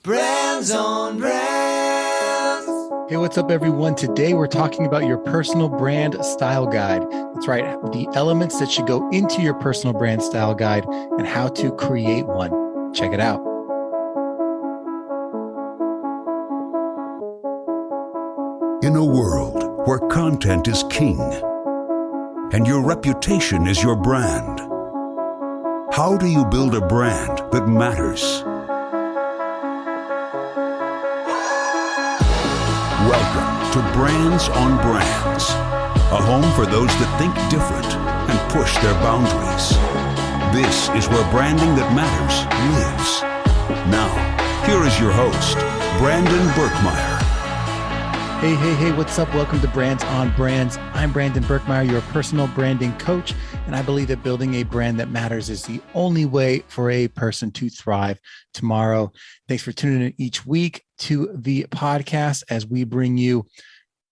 Brands on Brands. Hey, what's up, everyone? Today we're talking about your personal brand style guide. That's right, the elements that should go into your personal brand style guide and how to create one. Check it out. In a world where content is king and your reputation is your brand, how do you build a brand that matters? Welcome to Brands on Brands, a home for those that think different and push their boundaries. This is where branding that matters lives. Now, here is your host, Brandon Birkmeyer. Hey, what's up? Welcome to Brands on Brands. I'm Brandon Birkmeyer, your personal branding coach, and I believe that building a brand that matters is the only way for a person to thrive tomorrow. Thanks for tuning in each week to the podcast as we bring you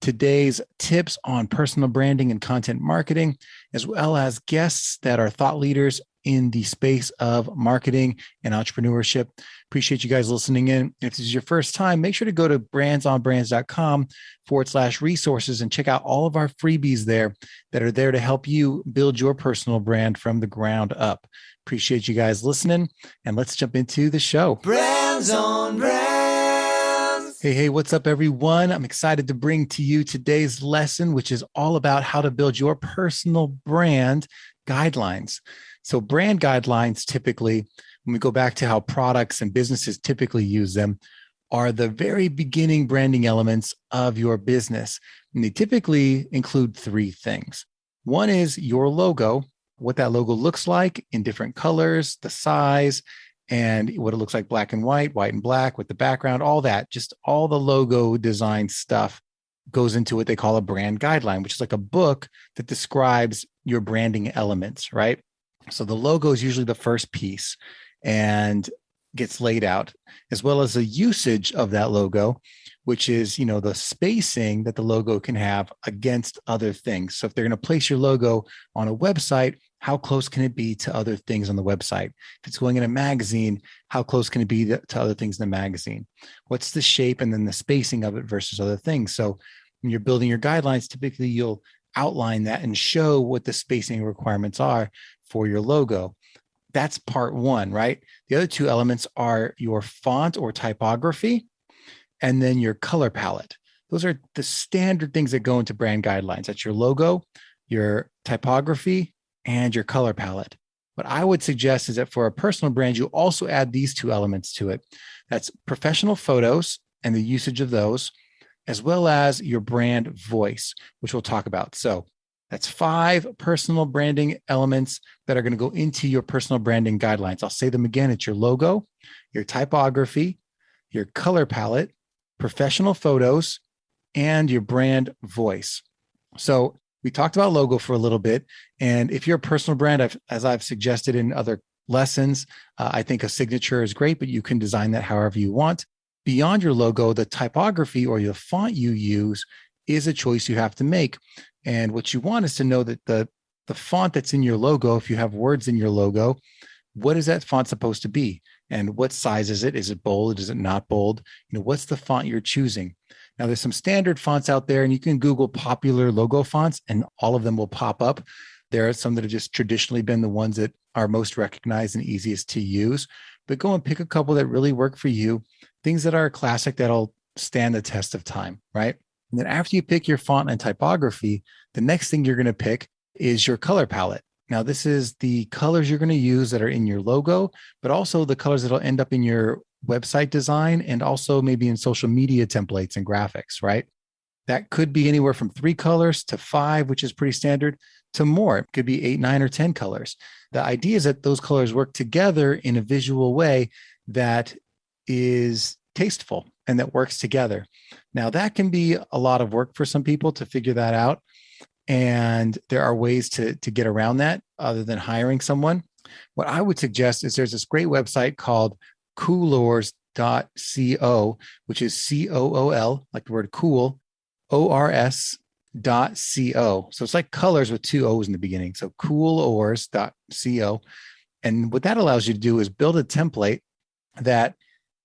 today's tips on personal branding and content marketing, as well as guests that are thought leaders in the space of marketing and entrepreneurship. Appreciate you guys listening in. If this is your first time, make sure to go to brandsonbrands.com/resources and check out all of our freebies there that are there to help you build your personal brand from the ground up. Appreciate you guys listening, and let's jump into the show. Brands on Brands. Hey, what's up, everyone? I'm excited to bring to you today's lesson, which is all about how to build your personal brand guidelines. So brand guidelines, typically, when we go back to how products and businesses typically use them, are the very beginning branding elements of your business. And they typically include three things. One is your logo, what that logo looks like in different colors, the size, and what it looks like black and white and black with the background, all that, just all the logo design stuff goes into what they call a brand guideline, which is like a book that describes your branding elements, right? So the logo is usually the first piece and gets laid out, as well as the usage of that logo, which is, the spacing that the logo can have against other things. So if they're going to place your logo on a website, how close can it be to other things on the website? If it's going in a magazine, how close can it be to other things in the magazine? What's the shape and then the spacing of it versus other things? So when you're building your guidelines, typically you'll outline that and show what the spacing requirements are for your logo. That's part one, right? The other two elements are your font or typography, and then your color palette. Those are the standard things that go into brand guidelines. That's your logo, your typography, and your color palette. What I would suggest is that for a personal brand, you also add these two elements to it. That's professional photos and the usage of those, as well as your brand voice, which we'll talk about. So that's 5 personal branding elements that are going to go into your personal branding guidelines. I'll say them again. It's your logo, your typography, your color palette, professional photos, and your brand voice. So we talked about logo for a little bit. And if you're a personal brand, as I've suggested in other lessons, I think a signature is great, but you can design that however you want. Beyond your logo, the typography or your font you use is a choice you have to make. And what you want is to know that the font that's in your logo, if you have words in your logo, what is that font supposed to be? And what size is it? Is it bold? Is it not bold? What's the font you're choosing? Now, there's some standard fonts out there, and you can Google popular logo fonts, and all of them will pop up. There are some that have just traditionally been the ones that are most recognized and easiest to use. But go and pick a couple that really work for you, things that are classic that'll stand the test of time, right? And then after you pick your font and typography, the next thing you're going to pick is your color palette. Now, this is the colors you're going to use that are in your logo, but also the colors that'll end up in your website design and also maybe in social media templates and graphics, right? That could be anywhere from 3 colors to 5, which is pretty standard, to more. It could be 8, 9, or 10 colors. The idea is that those colors work together in a visual way that is tasteful and that works together. Now, that can be a lot of work for some people to figure that out. And there are ways to get around that other than hiring someone. What I would suggest is there's this great website called coolors.co, which is COOL, like the word cool, ORS.co. So it's like colors with 2 O's in the beginning. So coolors.co. And what that allows you to do is build a template that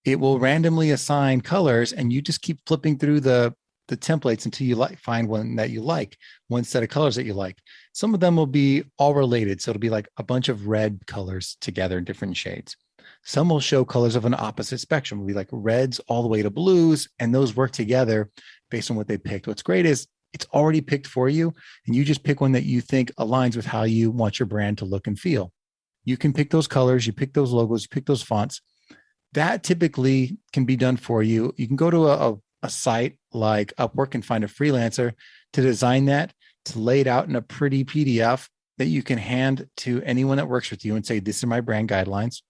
it will randomly assign colors, and you just keep flipping through the templates until you find one that you like, one set of colors that you like. Some of them will be all related. So it'll be like a bunch of red colors together in different shades. Some will show colors of an opposite spectrum. It'll be like reds all the way to blues, and those work together based on what they picked. What's great is it's already picked for you, and you just pick one that you think aligns with how you want your brand to look and feel. You can pick those colors, you pick those logos, you pick those fonts. That typically can be done for you. You can go to a site like Upwork and find a freelancer to design that, to lay it out in a pretty PDF that you can hand to anyone that works with you and say, this are my brand guidelines.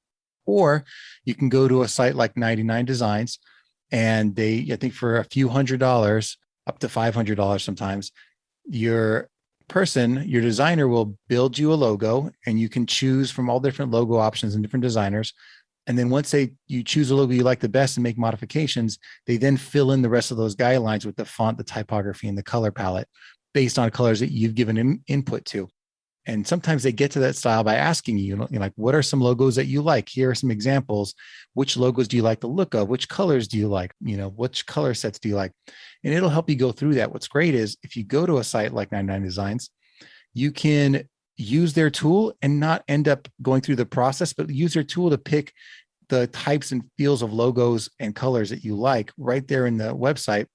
Or you can go to a site like 99 Designs, and they, I think for a few $100s, up to $500 sometimes, your designer will build you a logo, and you can choose from all different logo options and different designers. And then once you choose a logo you like the best and make modifications, they then fill in the rest of those guidelines with the font, the typography, and the color palette based on colors that you've given input to. And sometimes they get to that style by asking you, like, what are some logos that you like? Here are some examples. Which logos do you like the look of? Which colors do you like? Which color sets do you like? And it'll help you go through that. What's great is if you go to a site like 99 Designs, you can use their tool and not end up going through the process, but use their tool to pick the types and feels of logos and colors that you like right there in the website,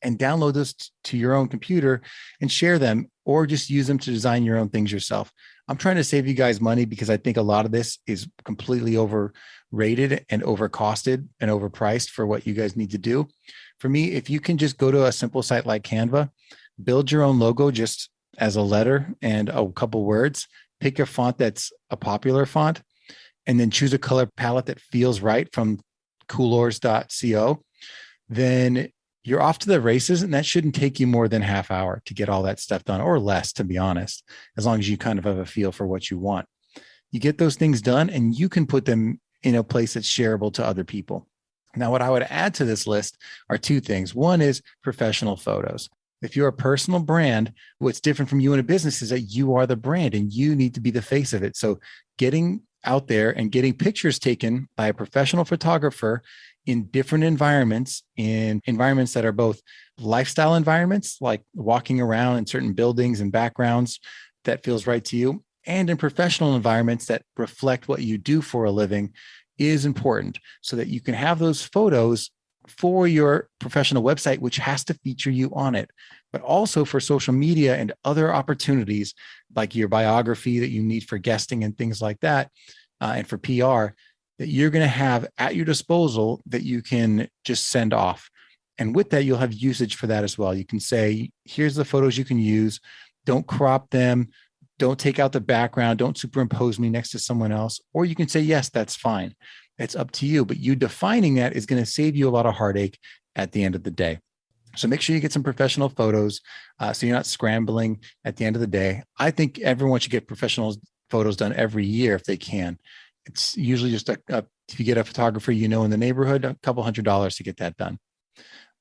and download those to your own computer and share them, or just use them to design your own things yourself. I'm trying to save you guys money because I think a lot of this is completely overrated and overcosted and overpriced for what you guys need to do. For me, if you can just go to a simple site like Canva, build your own logo just as a letter and a couple words, pick a font that's a popular font, and then choose a color palette that feels right from coolors.co, then you're off to the races. And that shouldn't take you more than half hour to get all that stuff done, or less, to be honest, as long as you kind of have a feel for what you want. You get those things done, and you can put them in a place that's shareable to other people. Now, what I would add to this list are two things. One is professional photos. If you're a personal brand, what's different from you in a business is that you are the brand and you need to be the face of it. So getting out there and getting pictures taken by a professional photographer in different environments, in environments that are both lifestyle environments, like walking around in certain buildings and backgrounds that feels right to you, and in professional environments that reflect what you do for a living, is important, so that you can have those photos for your professional website, which has to feature you on it, but also for social media and other opportunities like your biography that you need for guesting and things like that, and for PR, that you're going to have at your disposal that you can just send off. And with that, you'll have usage for that as well. You can say, here's the photos you can use. Don't crop them. Don't take out the background. Don't superimpose me next to someone else. Or you can say, yes, that's fine. It's up to you. But you defining that is going to save you a lot of heartache at the end of the day. So make sure you get some professional photos, so you're not scrambling at the end of the day. I think everyone should get professional photos done every year if they can. It's usually just if you get a photographer in the neighborhood, a couple $100s to get that done.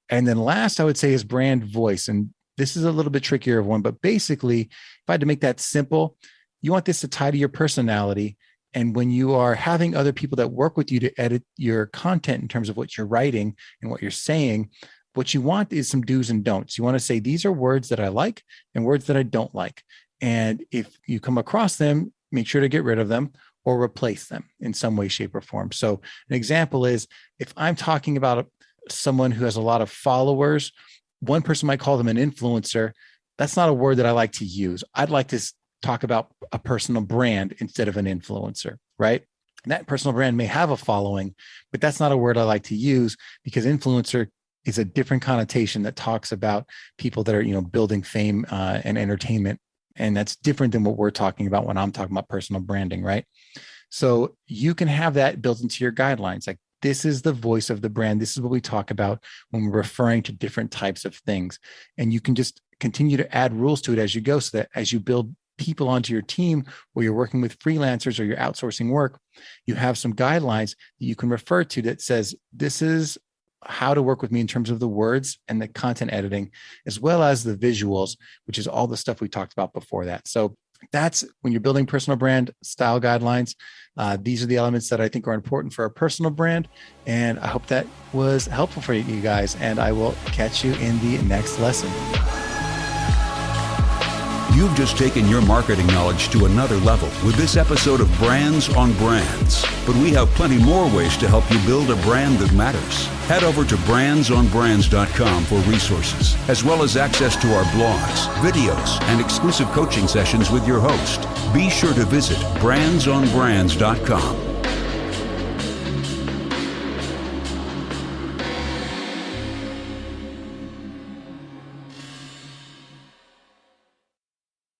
And then last, I would say, is brand voice. And this is a little bit trickier of one, but basically, if I had to make that simple, you want this to tie to your personality. And when you are having other people that work with you to edit your content in terms of what you're writing and what you're saying, what you want is some do's and don'ts. You want to say, these are words that I like and words that I don't like. And if you come across them, make sure to get rid of them or replace them in some way, shape, or form. So an example is, if I'm talking about someone who has a lot of followers, one person might call them an influencer. That's not a word that I like to use. I'd like to talk about a personal brand instead of an influencer, right? And that personal brand may have a following, but that's not a word I like to use, because influencer is a different connotation that talks about people that are, building fame and entertainment. And that's different than what we're talking about when I'm talking about personal branding, right? So you can have that built into your guidelines. Like, this is the voice of the brand. This is what we talk about when we're referring to different types of things. And you can just continue to add rules to it as you go, so that as you build people onto your team, or you're working with freelancers or you're outsourcing work, you have some guidelines that you can refer to that says, this is how to work with me in terms of the words and the content editing, as well as the visuals, which is all the stuff we talked about before that. So That's when you're building personal brand style guidelines. These are the elements that I think are important for a personal brand. And I hope that was helpful for you guys. And I will catch you in the next lesson. You've just taken your marketing knowledge to another level with this episode of Brands on Brands. But we have plenty more ways to help you build a brand that matters. Head over to brandsonbrands.com for resources, as well as access to our blogs, videos, and exclusive coaching sessions with your host. Be sure to visit brandsonbrands.com.